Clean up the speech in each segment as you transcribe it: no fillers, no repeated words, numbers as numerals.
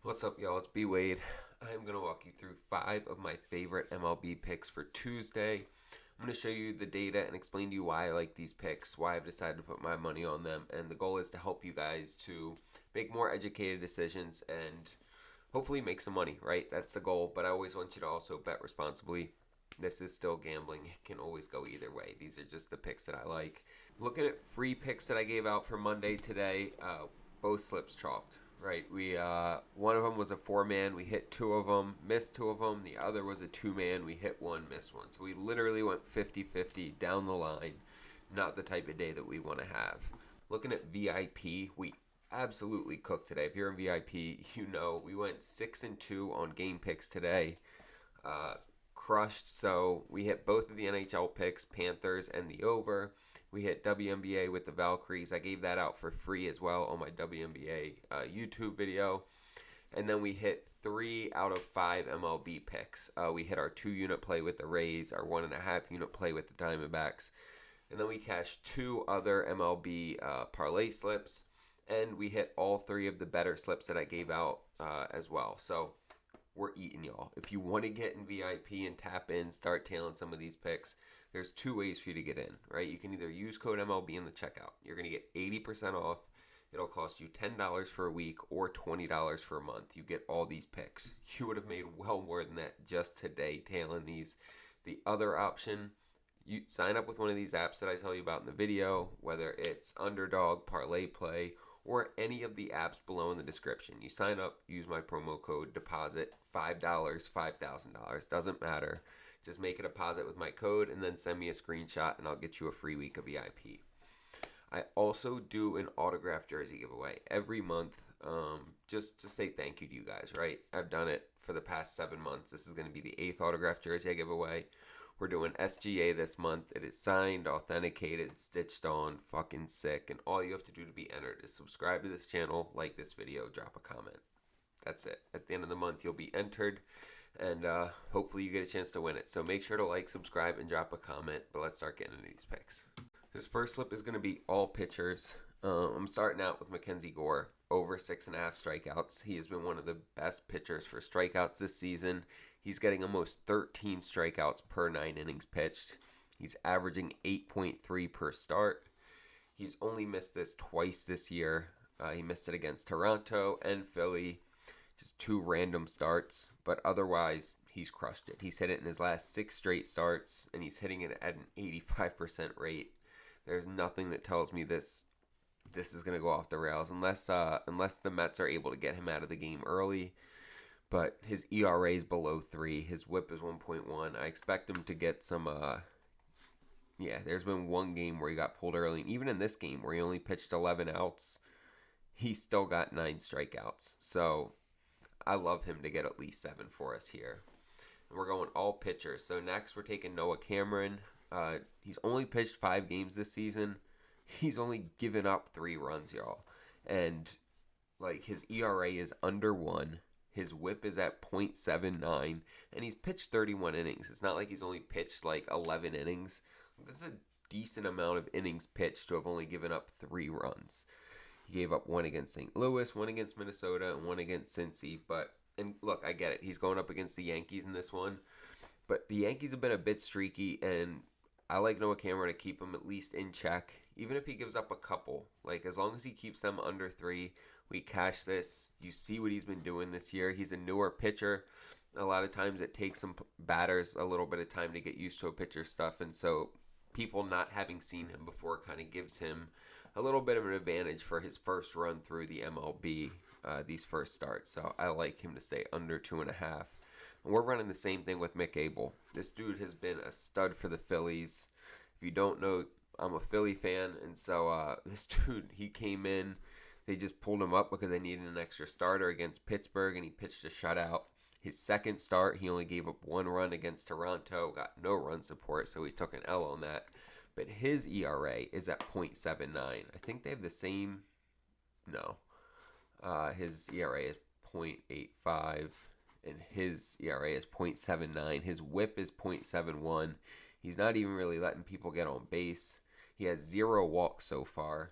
What's up, y'all? It's B Wade. I'm going to walk you through 5 of my favorite MLB picks for Tuesday. I'm going to show you the data and explain to you why I like these picks, why I've decided to put my money on them, and the goal is to help you guys to make more educated decisions and hopefully make some money, right? That's the goal, but I always want you to also bet responsibly. This is still gambling. It can always go either way. These are just the picks that I like. Looking at free picks that I gave out for Monday today, both slips chalked. Right, we one of them was a 4-man. We hit 2 of them, missed 2 of them. The other was a 2-man. We hit 1, missed 1. So we literally went 50-50 down the line. Not the type of day that we want to have. Looking at VIP, we absolutely cooked today. If you're in VIP, you know we went 6-2 on game picks today. Crushed. So we hit both of the NHL picks, Panthers and the over. We hit WNBA with the Valkyries. I gave that out for free as well on my WNBA YouTube video. And then we hit 3 out of 5 MLB picks. We hit our 2-unit play with the Rays, our 1.5-unit play with the Diamondbacks. And then we cashed 2 other MLB parlay slips. And we hit all 3 of the better slips that I gave out as well. So we're eating, y'all. If you want to get in VIP and tap in, start tailing some of these picks, there's 2 ways for you to get in, right? You can either use code MLB in the checkout. You're going to get 80% off. It'll cost you $10 for a week or $20 for a month. You get all these picks. You would have made well more than that just today tailing these. The other option, you sign up with one of these apps that I tell you about in the video, whether it's Underdog, Parlay Play, or any of the apps below in the description. You sign up, use my promo code, deposit $5, $5,000, doesn't matter. Just make a deposit with my code and then send me a screenshot and I'll get you a free week of VIP. I also do an autographed jersey giveaway every month, just to say thank you to you guys, right? I've done it for the past 7 months. This is going to be the 8th autographed jersey I give away. We're doing SGA this month. It is signed, authenticated, stitched on, fucking sick. And all you have to do to be entered is subscribe to this channel, like this video, drop a comment. That's it. At the end of the month, you'll be entered, and hopefully you get a chance to win it. So make sure to like, subscribe, and drop a comment. But let's start getting into these picks. This first slip is going to be all pitchers. I'm starting out with Mackenzie Gore, over 6.5 strikeouts. He has been one of the best pitchers for strikeouts this season. He's getting almost 13 strikeouts per 9 innings pitched. He's averaging 8.3 per start. He's only missed this twice this year. He missed it against Toronto and Philly. Just 2 random starts, but otherwise, he's crushed it. He's hit it in his last 6 straight starts, and he's hitting it at an 85% rate. There's nothing that tells me this is going to go off the rails unless the Mets are able to get him out of the game early. But his ERA is below 3. His WHIP is 1.1. I expect him to get some. There's been one game where he got pulled early, and even in this game where he only pitched 11 outs, he still got 9 strikeouts. So I love him to get at least 7 for us here. And we're going all pitchers. So next we're taking Noah Cameron. He's only pitched 5 games this season. He's only given up 3 runs, y'all. And like his ERA is under 1. His WHIP is at .79, and he's pitched 31 innings. It's not like he's only pitched like 11 innings. This is a decent amount of innings pitched to have only given up 3 runs. He gave up 1 against St. Louis, 1 against Minnesota, and 1 against Cincy. And look, I get it. He's going up against the Yankees in this one. But the Yankees have been a bit streaky, and I like Noah Cameron to keep him at least in check. Even if he gives up a couple. Like, as long as he keeps them under 3, we cash this. You see what he's been doing this year. He's a newer pitcher. A lot of times it takes some batters a little bit of time to get used to a pitcher's stuff. And so people not having seen him before kind of gives him a little bit of an advantage for his first run through the MLB, these first starts. So I like him to stay under 2.5. And we're running the same thing with Micker Adolfo. This dude has been a stud for the Phillies. If you don't know, I'm a Philly fan, and so this dude, he came in. They just pulled him up because they needed an extra starter against Pittsburgh, and he pitched a shutout. His second start, he only gave up 1 run against Toronto, got no run support, so he took an L on that. But his ERA is at .79. I think they have the same. No. His ERA is .85. And his ERA is .79. His WHIP is .71. He's not even really letting people get on base. He has 0 walks so far.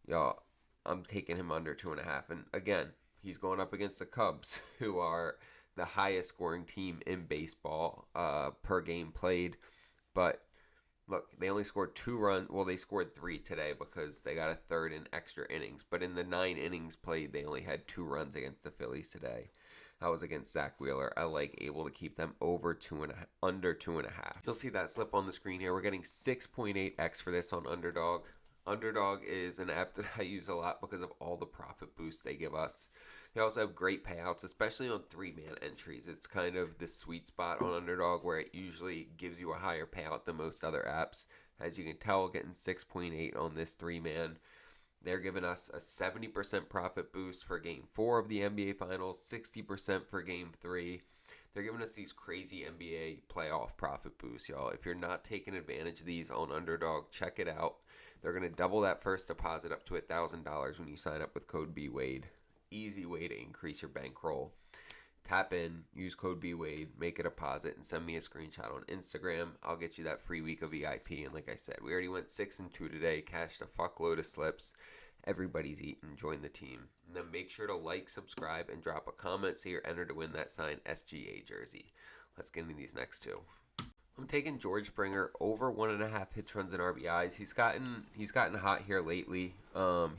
Y'all, I'm taking him under 2.5. And again, he's going up against the Cubs, who are the highest scoring team in baseball per game played. But look, they only scored 2 runs. Well, they scored 3 today because they got a third in extra innings. But in the 9 innings played, they only had 2 runs against the Phillies today. That was against Zach Wheeler. I like able to keep them over 2.5, under 2.5. You'll see that slip on the screen here. We're getting 6.8x for this on Underdog. Underdog is an app that I use a lot because of all the profit boosts they give us. They also have great payouts, especially on 3-man entries. It's kind of the sweet spot on Underdog where it usually gives you a higher payout than most other apps. As you can tell, getting 6.8 on this 3-man. They're giving us a 70% profit boost for Game 4 of the NBA Finals, 60% for Game 3. They're giving us these crazy NBA playoff profit boosts, y'all. If you're not taking advantage of these on Underdog, check it out. They're going to double that first deposit up to $1,000 when you sign up with code BWADE. Easy way to increase your bankroll. Tap in, use code BWADE, make a deposit, and send me a screenshot on Instagram. I'll get you that free week of VIP. And like I said, we already went 6-2 today, cashed a fuckload of slips. Everybody's eating. Join the team. And then make sure to like, subscribe, and drop a comment so you're entered to win that signed SGA jersey. Let's get into these next 2. I'm taking George Springer over 1.5 hits, runs, and RBIs. He's gotten hot here lately.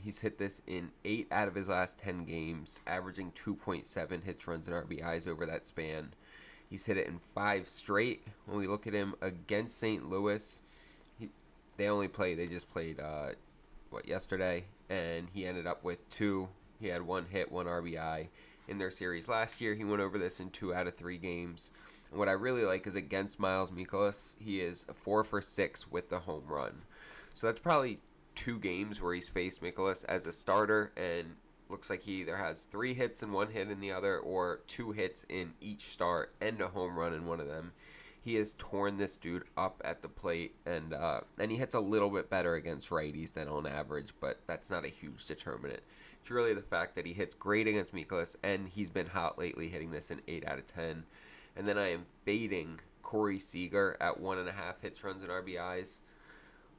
He's hit this in 8 out of his last 10 games, averaging 2.7 hits, runs, and RBIs over that span. He's hit it in 5 straight. When we look at him against St. Louis, they just played yesterday, and he ended up with 2. He had 1 hit, 1 RBI in their series last year. He went over this in 2 out of 3 games. And what I really like is against Miles Mikolas, he is 4 for 6 with the home run. So that's probably 2 games where he's faced Mikolas as a starter, and looks like he either has 3 hits and 1 hit in the other, or 2 hits in each start and a home run in one of them. He has torn this dude up at the plate, and he hits a little bit better against righties than on average, but that's not a huge determinant. It's really the fact that he hits great against Mikolas, and he's been hot lately, hitting this in 8 out of 10. And then I am fading Corey Seager at 1.5 hits, runs, and RBIs.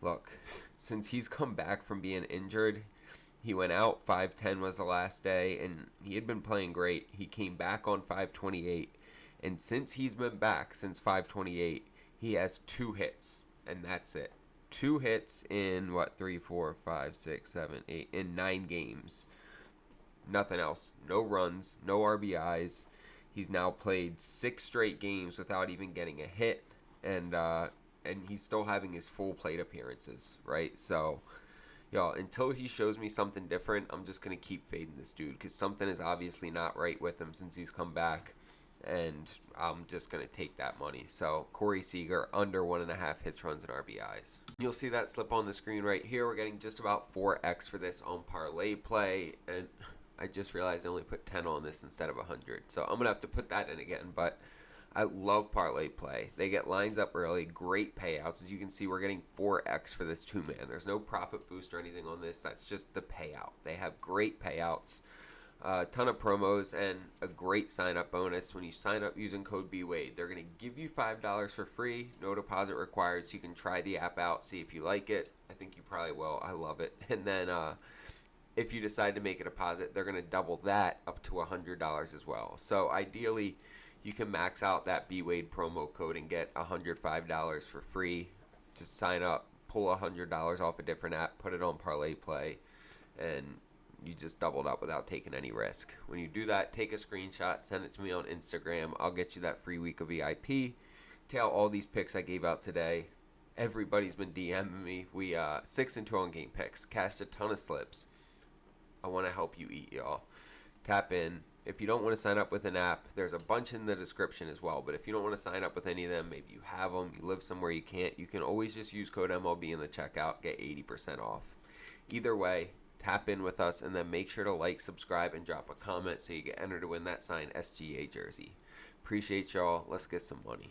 Look, since he's come back from being injured, he went out 5-10 was the last day, and he had been playing great. He came back on 5-28, and since he's been back since 5-28, he has 2 hits, and that's it. 2 hits in, 3, 4, 5, 6, 7, 8, in 9 games. Nothing else. No runs, no RBIs. He's now played 6 straight games without even getting a hit, and he's still having his full plate appearances, right? So, y'all, until he shows me something different, I'm just going to keep fading this dude because something is obviously not right with him since he's come back, and I'm just going to take that money. So, Corey Seager, under 1.5 hits, runs, and RBIs. You'll see that slip on the screen right here. We're getting just about 4x for this on Parlay Play, and I just realized I only put 10 on this instead of 100. So I'm going to have to put that in again. But I love Parlay Play. They get lines up early. Great payouts. As you can see, we're getting 4x for this 2-man. There's no profit boost or anything on this. That's just the payout. They have great payouts. A ton of promos and a great sign-up bonus. When you sign up using code BWADE, they're going to give you $5 for free. No deposit required. So you can try the app out. See if you like it. I think you probably will. I love it. And then if you decide to make a deposit, they're going to double that up to $100 as well. So ideally, you can max out that BWADE promo code and get $105 for free. Just sign up, pull $100 off a different app, put it on Parlay Play, and you just doubled up without taking any risk. When you do that, take a screenshot, send it to me on Instagram. I'll get you that free week of VIP. Tell all these picks I gave out today. Everybody's been DMing me. We 6-2 on game picks. Cashed a ton of slips. I want to help you eat, y'all. Tap in. If you don't want to sign up with an app, there's a bunch in the description as well. But if you don't want to sign up with any of them, maybe you have them, you live somewhere you can't, you can always just use code MLB in the checkout, get 80% off. Either way, tap in with us, and then make sure to like, subscribe, and drop a comment so you get entered to win that signed SGA jersey. Appreciate y'all. Let's get some money.